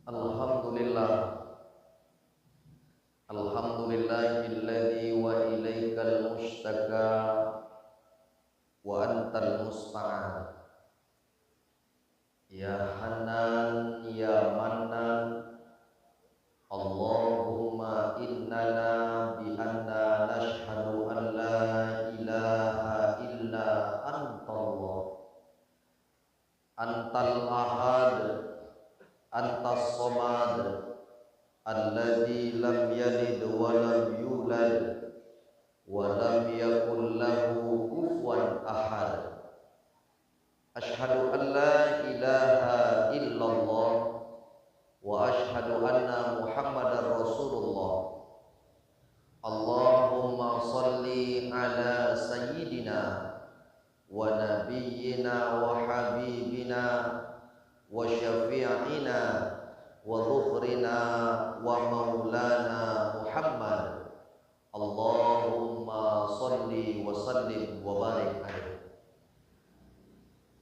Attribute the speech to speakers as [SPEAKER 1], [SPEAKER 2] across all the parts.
[SPEAKER 1] Alhamdulillah, alhamdulillahilladzi wa ilaikal mustaka wa antal musta'an. Ya Hanan, ya Mannan, Allahumma innana bi anna nashhadu an la ilaha illa antallah, antal ahad, antas somad, alladzi lam yalid wa lam yulad wa lam yakul lahu kufuwan ahad. Asyhadu an la ilaha illallah wa asyhadu anna Muhammadar Rasulullah. Allahumma shalli ala sayyidina wa nabiyyina wa habibina wa syafi'ina wa dhukhrina wa maulana Muhammad. Allahumma salli wa sallim wa barik alaihi.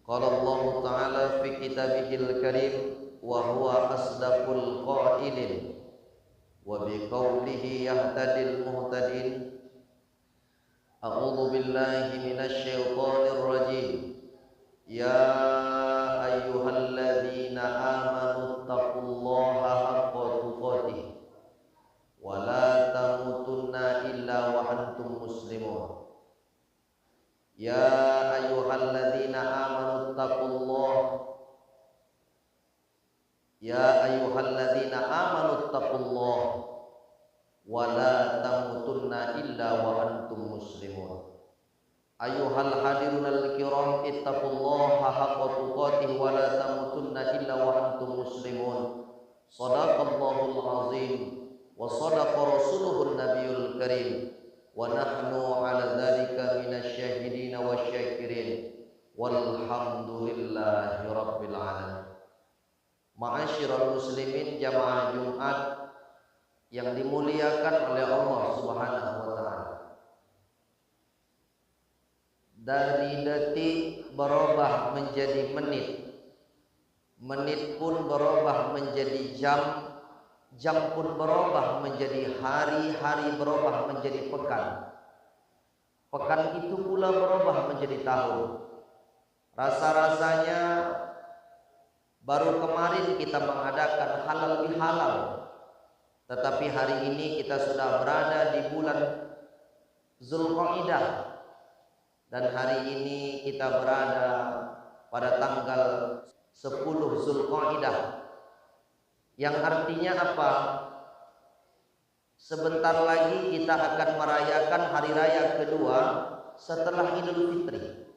[SPEAKER 1] Qala Allah Ta'ala fi kitabihil karim wa huwa asdaqul qailin wa bi qawlihi yahtadil muhtadin. A'udzu billahi minasy syaithanir rajim. Ya ayyuhalladzina amanu taqullaha haqqa tuqatih wa la tamutunna illa wa antum muslimun. Ya ayyuhalladzina amanu taqullaha wa la tamutunna illa wa antum muslimun. Ayuhal hadirun al-kiram, ittaqullaha haqqa tuqatih wa la tamutunna illa wa antum muslimun. Shadaqallahul azim wa shadaqa rasuluhun nabiyul karim wa nahnu ala dzalika minasy syahidin wasyakirin walhamdulillahi rabbil alamin. Ma'asyiral muslimin jamaah Jumat yang dimuliakan oleh Allah Subhanahu wa taala. Dari detik berubah menjadi menit, menit pun berubah menjadi jam, jam pun berubah menjadi hari, hari berubah menjadi pekan, pekan itu pula berubah menjadi tahun. Rasa-rasanya baru kemarin kita mengadakan halal bihalal, tetapi hari ini kita sudah berada di bulan Zulqa'dah. Dan hari ini kita berada pada tanggal 10 Zulqa'dah, yang artinya apa? Sebentar lagi kita akan merayakan hari raya kedua setelah Idul Fitri.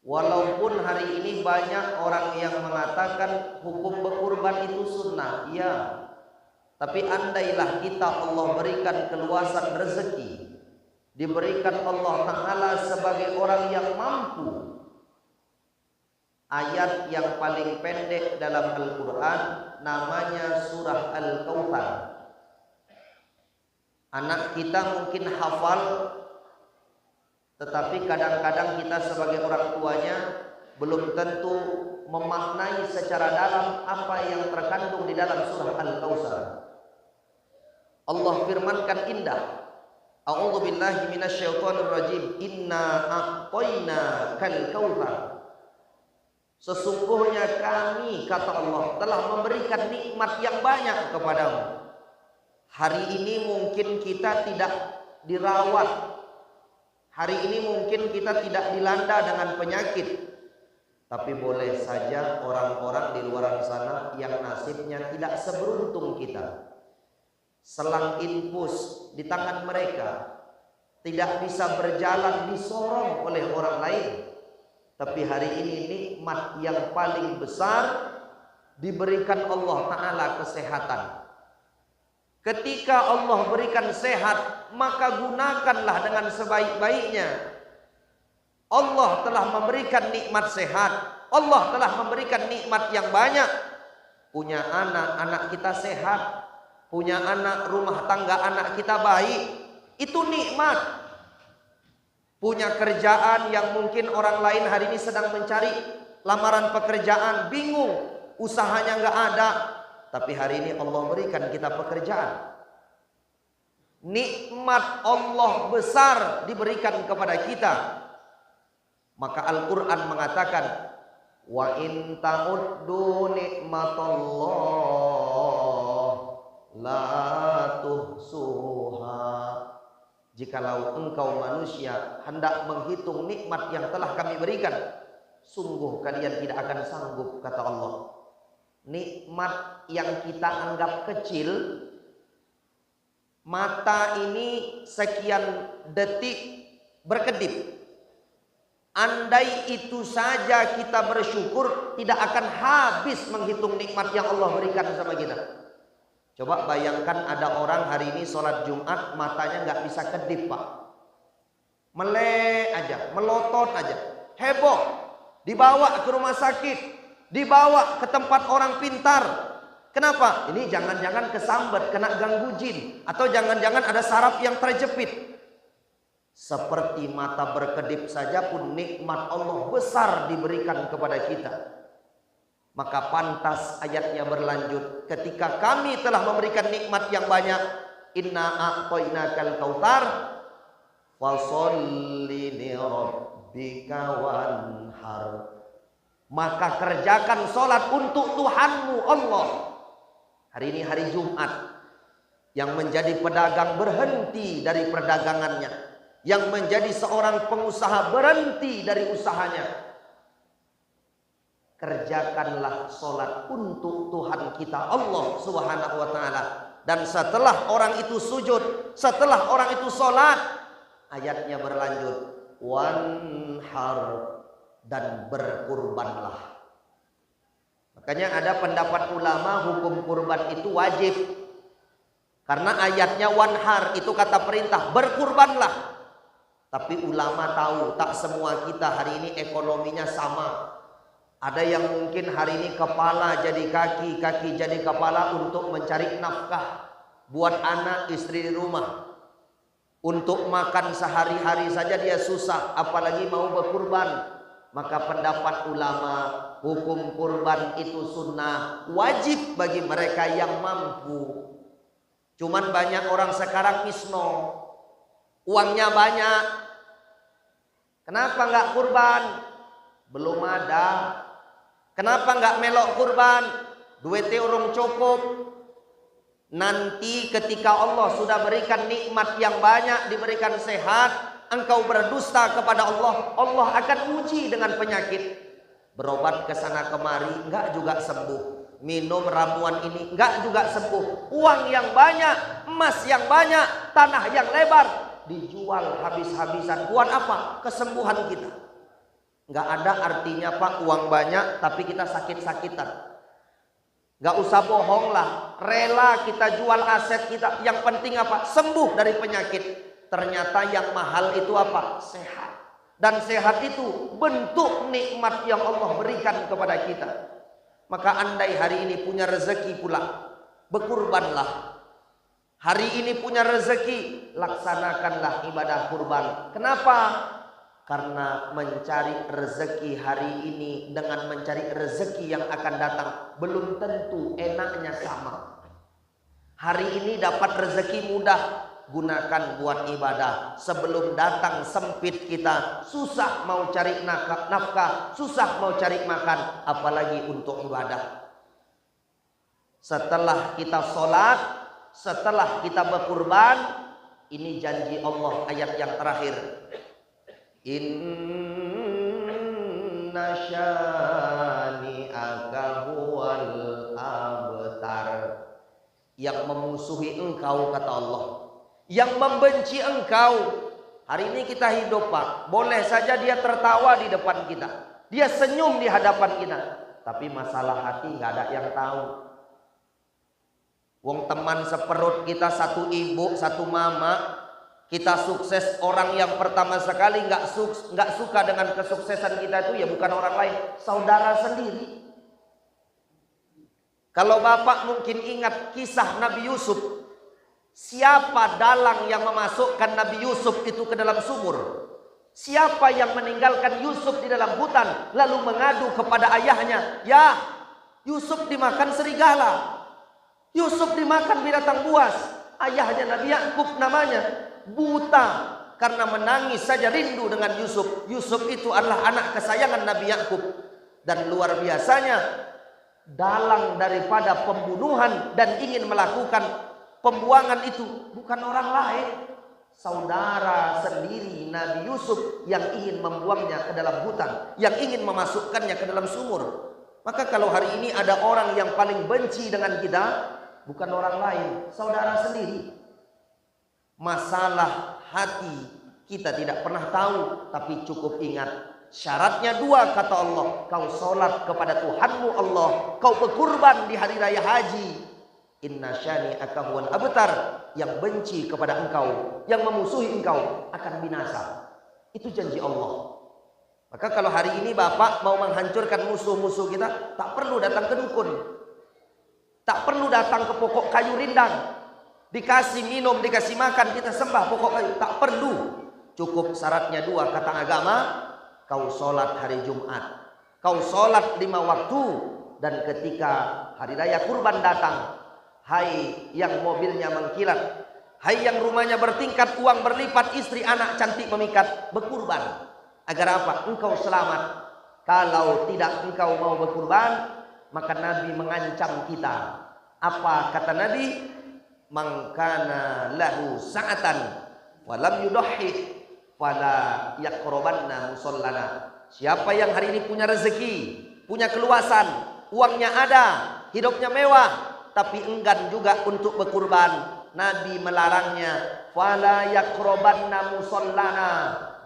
[SPEAKER 1] Walaupun hari ini banyak orang yang mengatakan hukum berkurban itu sunnah, ya, tapi andailah kita Allah berikan keluasan rezeki, diberikan Allah Ta'ala sebagai orang yang mampu. Ayat yang paling pendek dalam Al-Quran namanya surah Al-Kautsar. Anak kita mungkin hafal, tetapi kadang-kadang kita sebagai orang tuanya belum tentu memaknai secara dalam apa yang terkandung di dalam surah Al-Kautsar. Allah firmankan indah, A'udzu billahi minasyaitonir rajim. Inna a'tainakal kautsar. Sesungguhnya kami, kata Allah, telah memberikan nikmat yang banyak kepadamu. Hari ini mungkin kita tidak dirawat. Hari ini mungkin kita tidak dilanda dengan penyakit. Tapi boleh saja orang-orang di luar sana yang nasibnya tidak seberuntung kita. Selang infus di tangan mereka, tidak bisa berjalan, disorong oleh orang lain. Tapi hari ini nikmat yang paling besar diberikan Allah Ta'ala kesehatan. Ketika Allah berikan sehat, maka gunakanlah dengan sebaik-baiknya. Allah telah memberikan nikmat sehat, Allah telah memberikan nikmat yang banyak. Punya anak, anak kita sehat. Punya anak, rumah tangga anak kita baik, itu nikmat. Punya kerjaan yang mungkin orang lain hari ini sedang mencari lamaran pekerjaan, bingung. usahanya nggak ada, tapi hari ini Allah berikan kita pekerjaan. Nikmat Allah besar diberikan kepada kita. Maka Al-Quran mengatakan, wa in ta'uddu nikmatallah la tuhsuha. Jikalau engkau manusia hendak menghitung nikmat yang telah kami berikan, sungguh kalian tidak akan sanggup, kata Allah. Nikmat yang kita anggap kecil, mata ini sekian detik berkedip. Andai itu saja kita bersyukur, tidak akan habis menghitung nikmat yang Allah berikan sama kita. Coba bayangkan ada orang hari ini sholat Jumat matanya nggak bisa kedip, Pak. Melek aja, melotot aja, heboh. Dibawa ke rumah sakit, dibawa ke tempat orang pintar. Kenapa? Ini jangan-jangan kesambet, kena ganggu jin, atau jangan-jangan ada saraf yang terjepit. Seperti mata berkedip saja pun nikmat Allah besar diberikan kepada kita. Maka pantas ayatnya berlanjut, ketika kami telah memberikan nikmat yang banyak, inna a'tainakal kautsar fasholli li rabbika wanhar. Maka kerjakan sholat untuk Tuhanmu Allah. Hari ini hari Jumat, yang menjadi pedagang berhenti dari perdagangannya, yang menjadi seorang pengusaha berhenti dari usahanya. Kerjakanlah sholat untuk Tuhan kita Allah Subhanahu wa ta'ala. Dan setelah orang itu sujud, setelah orang itu sholat, ayatnya berlanjut, wanhar, dan berkurbanlah. Makanya ada pendapat ulama hukum kurban itu wajib, karena ayatnya wanhar itu kata perintah, berkurbanlah. Tapi ulama tahu tak semua kita hari ini ekonominya sama. Ada yang mungkin hari ini kepala jadi kaki, kaki jadi kepala untuk mencari nafkah buat anak istri di rumah. Untuk makan sehari-hari saja dia susah, apalagi mau berkurban. Maka pendapat ulama, hukum kurban itu sunnah, wajib bagi mereka yang mampu. Cuman banyak orang sekarang misno, uangnya banyak. Kenapa nggak kurban? Belum ada. Kenapa nggak melok kurban? Duitnya urung cukup. Nanti ketika Allah sudah berikan nikmat yang banyak, diberikan sehat, engkau berdusta kepada Allah, Allah akan uji dengan penyakit. Berobat ke sana kemari, enggak juga sembuh. Minum ramuan ini, enggak juga sembuh. Uang yang banyak, emas yang banyak, tanah yang lebar, dijual habis-habisan. Buat apa? Kesembuhan kita. Enggak ada artinya, Pak, uang banyak tapi kita sakit-sakitan. Enggak usah bohong lah, rela kita jual aset kita. Yang penting apa? Sembuh dari penyakit. Ternyata yang mahal itu apa? Sehat. Dan sehat itu bentuk nikmat yang Allah berikan kepada kita. Maka andai hari ini punya rezeki pula, berkurbanlah. Hari ini punya rezeki, laksanakanlah ibadah kurban. Kenapa? Karena mencari rezeki hari ini dengan mencari rezeki yang akan datang belum tentu enaknya sama. Hari ini dapat rezeki mudah, gunakan buat ibadah. Sebelum datang sempit kita, susah mau cari nafkah, susah mau cari makan, apalagi untuk ibadah. Setelah kita sholat, setelah kita berkurban, ini janji Allah ayat yang terakhir. Inna syani'aka huwal abtar. Yang memusuhi engkau, kata Allah, yang membenci engkau. Hari ini kita hidup, Pak, boleh saja dia tertawa di depan kita, dia senyum di hadapan kita, tapi masalah hati nggak ada yang tahu. Wong teman seperut kita, satu ibu, satu mama, kita sukses, orang yang pertama sekali nggak suka dengan kesuksesan kita itu ya bukan orang lain, saudara sendiri. Kalau Bapak mungkin ingat kisah Nabi Yusuf. Siapa dalang yang memasukkan Nabi Yusuf itu ke dalam sumur? Siapa yang meninggalkan Yusuf di dalam hutan lalu mengadu kepada ayahnya, "Ya, Yusuf dimakan serigala. Yusuf dimakan binatang buas. Ayahnya Nabi Yakub namanya buta karena menangis saja rindu dengan Yusuf. Yusuf itu adalah anak kesayangan Nabi Yakub. Dan luar biasanya dalang daripada pembunuhan dan ingin melakukan pembuangan itu bukan orang lain, saudara sendiri Nabi Yusuf yang ingin membuangnya ke dalam hutan, yang ingin memasukkannya ke dalam sumur. Maka kalau hari ini ada orang yang paling benci dengan kita, bukan orang lain, saudara sendiri. Masalah hati kita tidak pernah tahu, tapi cukup ingat syaratnya dua, kata Allah. Kau sholat kepada Tuhanmu Allah, kau berkurban di hari raya haji. Inna syani'aka huwal abtar, yang benci kepada engkau, yang memusuhi engkau akan binasa. Itu janji Allah. Maka kalau hari ini Bapak mau menghancurkan musuh-musuh kita, tak perlu datang ke dukun, tak perlu datang ke pokok kayu rindang, dikasih minum, dikasih makan, kita sembah pokok kayu, tak perlu. Cukup syaratnya dua, kata agama. Kau sholat hari Jumat, kau sholat 5 waktu, dan ketika hari raya kurban datang, hai yang mobilnya mengkilat, hai yang rumahnya bertingkat, uang berlipat, istri anak cantik memikat, berkurban. Agar apa? Engkau selamat. Kalau tidak engkau mau berkurban, maka Nabi mengancam kita. Apa kata Nabi? Man kana lahu sa'atan walam yudahhi fala yaqrabanna musallana. Siapa yang hari ini punya rezeki, punya keluasan, uangnya ada, hidupnya mewah, tapi enggan juga untuk berkurban, Nabi melarangnya. Fala yaqrabanna musallana.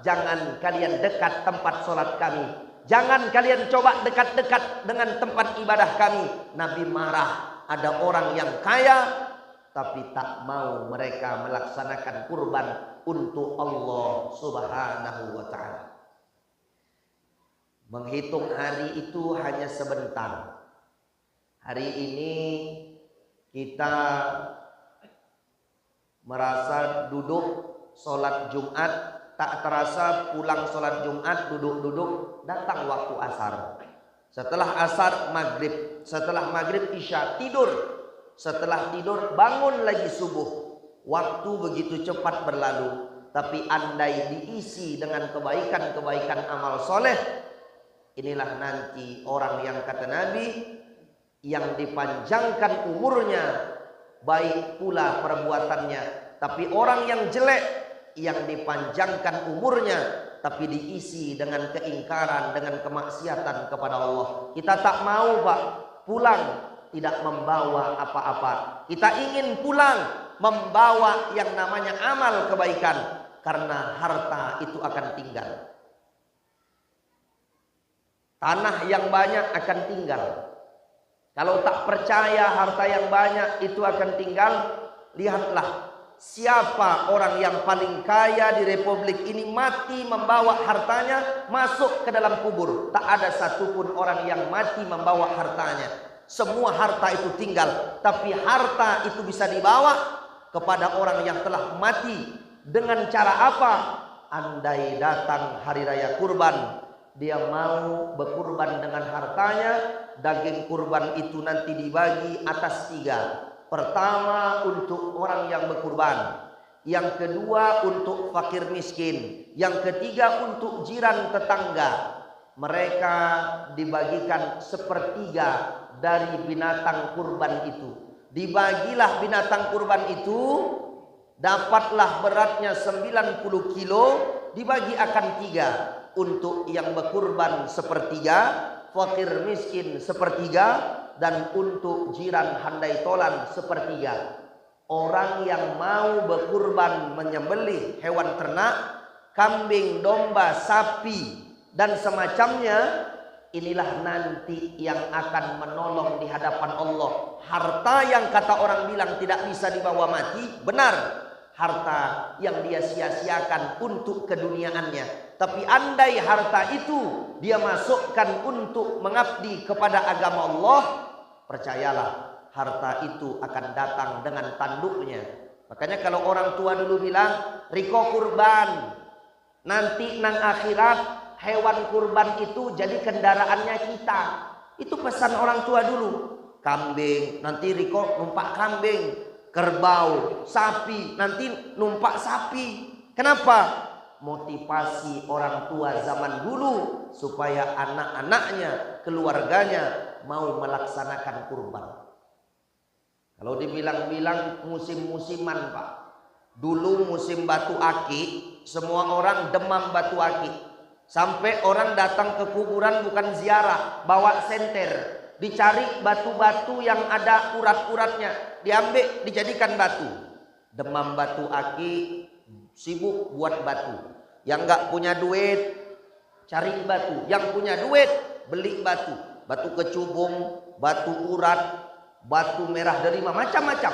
[SPEAKER 1] Jangan kalian dekat tempat sholat kami, jangan kalian coba dekat-dekat dengan tempat ibadah kami. Nabi marah. Ada orang yang kaya tapi tak mau mereka melaksanakan kurban untuk Allah Subhanahu wa ta'ala. Menghitung hari itu hanya sebentar. Hari ini kita merasa duduk sholat Jumat, tak terasa pulang sholat Jumat, duduk-duduk, datang waktu asar. Setelah asar maghrib, setelah maghrib isya, tidur. Setelah tidur bangun lagi subuh. Waktu begitu cepat berlalu. Tapi andai diisi dengan kebaikan-kebaikan amal soleh, inilah nanti orang yang kata Nabi, yang dipanjangkan umurnya, baik pula perbuatannya. Tapi orang yang jelek, yang dipanjangkan umurnya tapi diisi dengan keingkaran, dengan kemaksiatan kepada Allah. Kita tak mau Pak pulang tidak membawa apa-apa. Kita ingin pulang membawa yang namanya amal kebaikan, karena harta itu akan tinggal. Tanah yang banyak akan tinggal. Kalau tak percaya harta yang banyak itu akan tinggal, lihatlah siapa orang yang paling kaya di republik ini mati membawa hartanya masuk ke dalam kubur. Tak ada satupun orang yang mati membawa hartanya. Semua harta itu tinggal. Tapi harta itu bisa dibawa kepada orang yang telah mati. Dengan cara apa? Andai datang hari raya kurban, dia mau berkurban dengan hartanya, daging kurban itu nanti dibagi atas 3. Pertama untuk orang yang berkurban, yang kedua untuk fakir miskin, yang ketiga untuk jiran tetangga. Mereka dibagikan 1/3 dari binatang kurban itu. Dibagilah binatang kurban itu, dapatlah beratnya 90 kilo, dibagi akan 3. Untuk yang berkurban 1/3, fakir miskin 1/3, dan untuk jiran handai tolan 1/3. Orang yang mau berkurban menyembelih hewan ternak, kambing, domba, sapi dan semacamnya, inilah nanti yang akan menolong di hadapan Allah. Harta yang kata orang bilang tidak bisa dibawa mati, benar. Harta yang dia sia-siakan untuk keduniaannya. Tapi andai harta itu dia masukkan untuk mengabdi kepada agama Allah, percayalah harta itu akan datang dengan tanduknya. Makanya kalau orang tua dulu bilang, riko kurban, nanti nang akhirat hewan kurban itu jadi kendaraannya kita. Itu pesan orang tua dulu. Kambing, nanti Riko numpak kambing. Kerbau, sapi, nanti numpak sapi. Kenapa? Motivasi orang tua zaman dulu supaya anak-anaknya, keluarganya mau melaksanakan kurban. Kalau dibilang-bilang musim-musiman Pak, dulu musim batu akik, semua orang demam batu akik. Sampai orang datang ke kuburan bukan ziarah, bawa senter, dicari batu-batu yang ada urat-uratnya, diambil dijadikan batu. Demam batu akik, sibuk buat batu. Yang nggak punya duit cari batu, yang punya duit beli batu. Batu kecubung, batu urat, batu merah delima, macam-macam.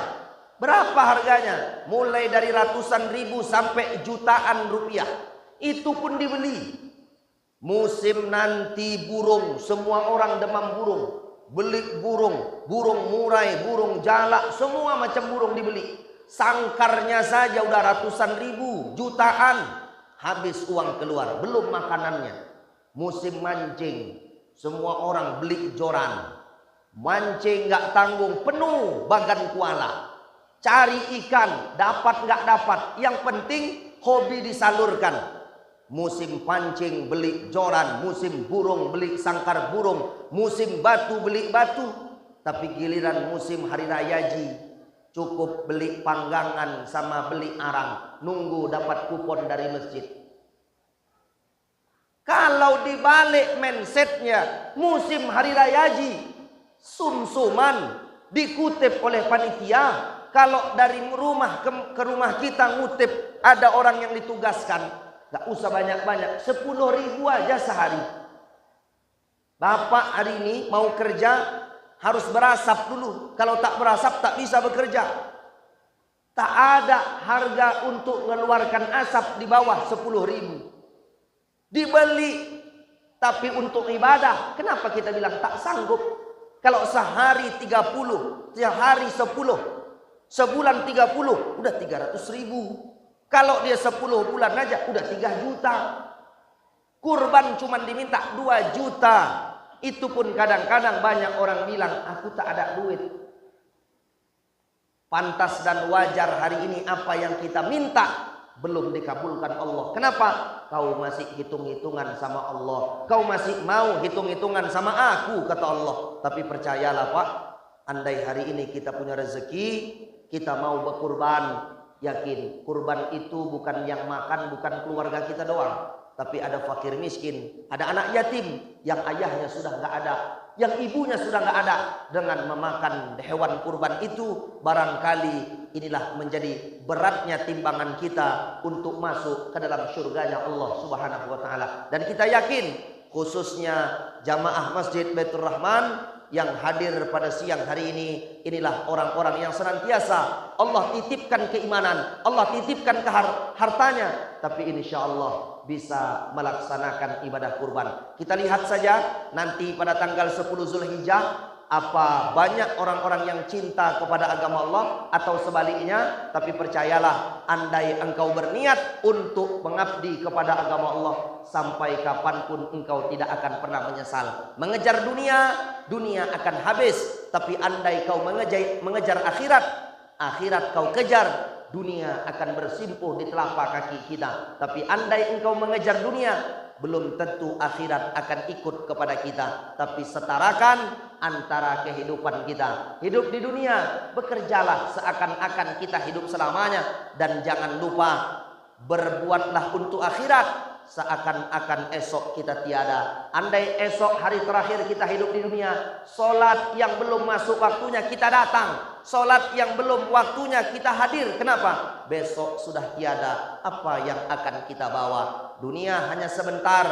[SPEAKER 1] Berapa harganya? Mulai dari ratusan ribu sampai jutaan rupiah. Itu pun dibeli. Musim nanti burung, semua orang demam burung. Beli burung, burung murai, burung jalak, semua macam burung dibeli. Sangkarnya saja udah ratusan ribu, jutaan. Habis uang keluar, belum makanannya. Musim mancing, semua orang beli joran. Mancing nggak tanggung, penuh bagan kuala. Cari ikan, dapat nggak dapat, yang penting hobi disalurkan. Musim pancing beli joran, musim burung beli sangkar burung, musim batu beli batu. Tapi giliran musim hari raya Haji, cukup beli panggangan sama beli arang, nunggu dapat kupon dari masjid. Kalau dibalik mindsetnya musim hari raya Haji, sum-suman dikutip oleh panitia. Kalau dari rumah ke rumah kita ngutip, ada orang yang ditugaskan, gak usah banyak-banyak, 10.000 aja sehari. Bapak hari ini mau kerja harus berasap dulu. Kalau tak berasap tak bisa bekerja. Tak ada harga untuk mengeluarkan asap di bawah 10.000. Dibeli. Tapi untuk ibadah, kenapa kita bilang tak sanggup? Kalau sehari 30, sehari 10, sebulan 30, udah 300.000. Kalau dia 10 bulan aja udah 3 juta. Kurban cuma diminta 2 juta. Itu pun kadang-kadang banyak orang bilang, aku tak ada duit. Pantas dan wajar hari ini apa yang kita minta belum dikabulkan Allah. Kenapa? Kau masih hitung-hitungan sama Allah. Kau masih mau hitung-hitungan sama aku, kata Allah. Tapi percayalah Pak, andai hari ini kita punya rezeki, kita mau berkurban, yakin kurban itu bukan yang makan, bukan keluarga kita doang. Tapi ada fakir miskin, ada anak yatim yang ayahnya sudah nggak ada, yang ibunya sudah nggak ada. Dengan memakan hewan kurban itu, barangkali inilah menjadi beratnya timbangan kita untuk masuk ke dalam surganya Allah Subhanahu wa taala. Dan kita yakin khususnya jamaah Masjid Baitur Rahman yang hadir pada siang hari ini, inilah orang-orang yang senantiasa Allah titipkan keimanan, Allah titipkan hartanya, tapi insya Allah bisa melaksanakan ibadah kurban. Kita lihat saja nanti pada tanggal 10 Zulhijjah, apa banyak orang-orang yang cinta kepada agama Allah atau sebaliknya. Tapi percayalah, andai engkau berniat untuk mengabdi kepada agama Allah, sampai kapanpun engkau tidak akan pernah menyesal. Mengejar dunia, dunia akan habis. Tapi andai kau mengejar akhirat, akhirat kau kejar, dunia akan bersimpuh di telapak kaki kita. Tapi andai engkau mengejar dunia, belum tentu akhirat akan ikut kepada kita. Tapi setarakan antara kehidupan kita. Hidup di dunia, bekerjalah seakan-akan kita hidup selamanya. Dan jangan lupa, berbuatlah untuk akhirat seakan-akan esok kita tiada. Andai esok hari terakhir kita hidup di dunia, solat yang belum masuk waktunya kita datang, solat yang belum waktunya kita hadir. Kenapa? Besok sudah tiada. Apa yang akan kita bawa? Dunia hanya sebentar,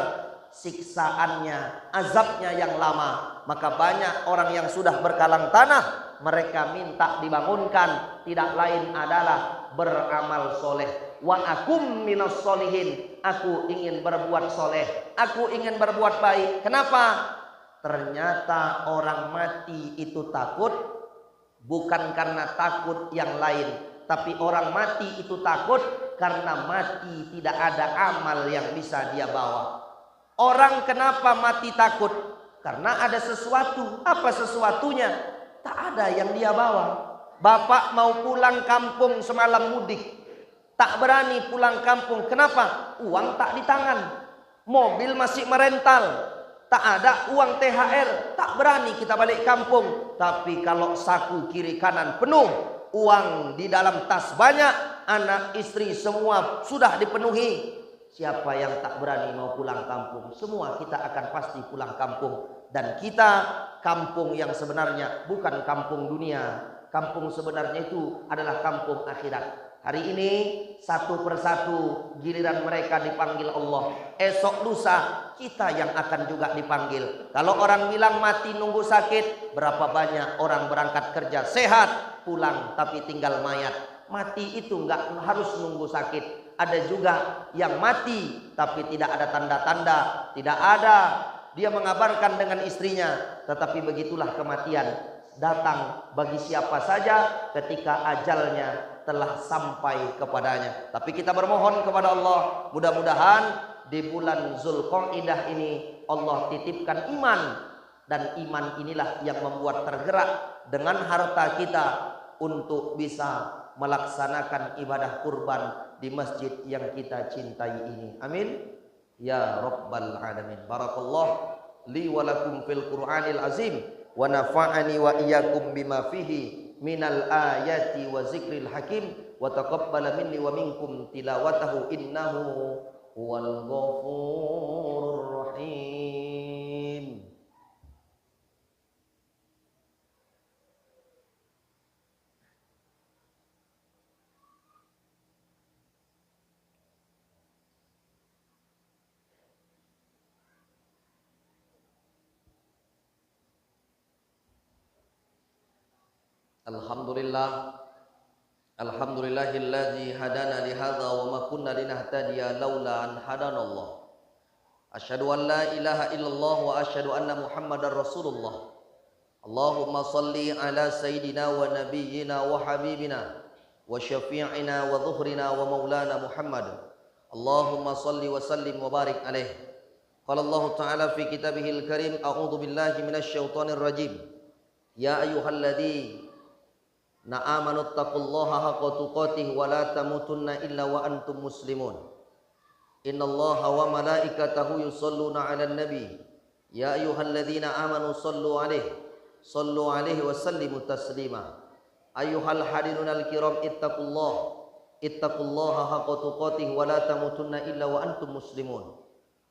[SPEAKER 1] siksaannya, azabnya yang lama. Maka banyak orang yang sudah berkalang tanah, mereka minta dibangunkan, tidak lain adalah beramal soleh. Wa akum minas solihin, aku ingin berbuat soleh, aku ingin berbuat baik. Kenapa? Ternyata orang mati itu takut bukan karena takut yang lain, tapi orang mati itu takut karena mati tidak ada amal yang bisa dia bawa. Orang kenapa mati takut? Karena ada sesuatu. Apa sesuatunya? Tak ada yang dia bawa. Bapak mau pulang kampung semalam mudik, tak berani pulang kampung. Kenapa? Uang tak di tangan, mobil masih merental, tak ada uang THR, tak berani kita balik kampung. Tapi kalau saku kiri kanan penuh, uang di dalam tas banyak, anak istri semua sudah dipenuhi, siapa yang tak berani mau pulang kampung? Semua kita akan pasti pulang kampung. Dan kita kampung yang sebenarnya bukan kampung dunia. Kampung sebenarnya itu adalah kampung akhirat. Hari ini satu persatu giliran mereka dipanggil Allah. Esok lusa kita yang akan juga dipanggil. Kalau orang bilang mati nunggu sakit, berapa banyak orang berangkat kerja sehat pulang tapi tinggal mayat. Mati itu nggak harus nunggu sakit. Ada juga yang mati tapi tidak ada tanda-tanda, tidak ada dia mengabarkan dengan istrinya, tetapi begitulah kematian datang bagi siapa saja ketika ajalnya telah sampai kepadanya. Tapi kita bermohon kepada Allah, mudah-mudahan di bulan Zulqa'dah ini Allah titipkan iman, dan iman inilah yang membuat tergerak dengan harta kita untuk bisa melaksanakan ibadah kurban di masjid yang kita cintai ini. Amin ya rabbal alamin. Barakallah li wa lakum fil Qur'anil azim wa nafa'ani wa iyyakum bima fihi minal ayati wa zikril hakim wa taqabbala minni wa minkum tilawatahu innahu huwal ghafurur rahim. Alhamdulillah, alhamdulillahilladzi hadana lihadza wa ma kunna linahtadiya laula an hadanallah. Asyhadu an la ilaha illallah wa asyhadu anna Muhammadar Rasulullah. Allahumma salli ala sayyidina wa nabiyyina wa habibina wa syafi'ina wa dhuhrina wa maulana Muhammad. Allahumma salli wa sallim wa barik alaih. Qala Allah Ta'ala fi kitabihil karim, a'udzu billahi minasy syaithanir rajim. Ya ayyuhalladzina amanu taqullaha haqqa tuqatih wa la tamutunna illa wa antum muslimun. Innallaha wa malaikatahu yusholluna 'alan nabi. Ya ayyuhalladzina amanu sallu 'alaihi wa sallimu taslima. Ayyuhal hadirunal kiram ittaqullaha haqqa tuqatih wa la tamutunna illa wa antum muslimun.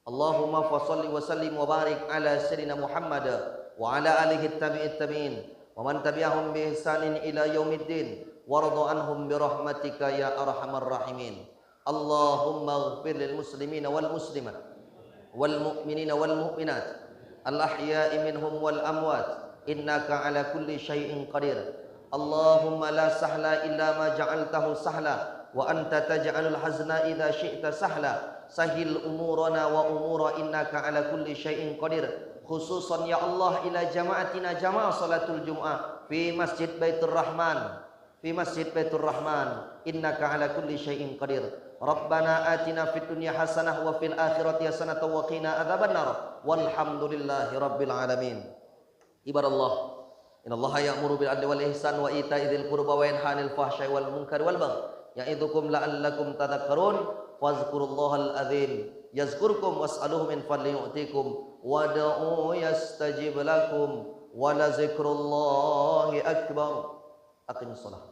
[SPEAKER 1] Allahumma fashalli wa sallim wa barik ala sayyidina Muhammad wa ala alihi tabi'in wa man tabi'ahum bi ihsanin ila yaumiddin warḍa anhum bi rahmatika ya arhamar rahimin. Allahumma ighfir lil muslimina wal muslimat wal mu'minina wal mu'minat al ahya'i minhum wal amwat innaka ala kulli syai'in qadir. Allahumma la sahla illa ma ja'altahu sahla wa anta taj'alul hazna idza syi'ta sahla. Sahil umurana wa umura innaka ala kulli syai'in qadir. Khususan ya Allah ila jama'atina jamaah salatul jum'ah fi masjid Baitur Rahman, fi masjid Baitur Rahman, innaka ala kulli syai'in qadir. Rabbana atina fid dunya hasanah wa fil akhirati hasanah wa qina adzabannar. Walhamdulillahi rabbil alamin. Ibadallah, innallaha ya'muru bil adli wal ihsan wa ita'i dzil qurba wa yanha 'anil fahsya'i wal munkari wal baghi ya'idukum la'allakum tadhakkarun. Fadhkurullahal adzim yazkurkum was'aluhu min fadli yu'tikum wad'u yastajib lakum wa la zikrullahi akbar. Aqimus shalah.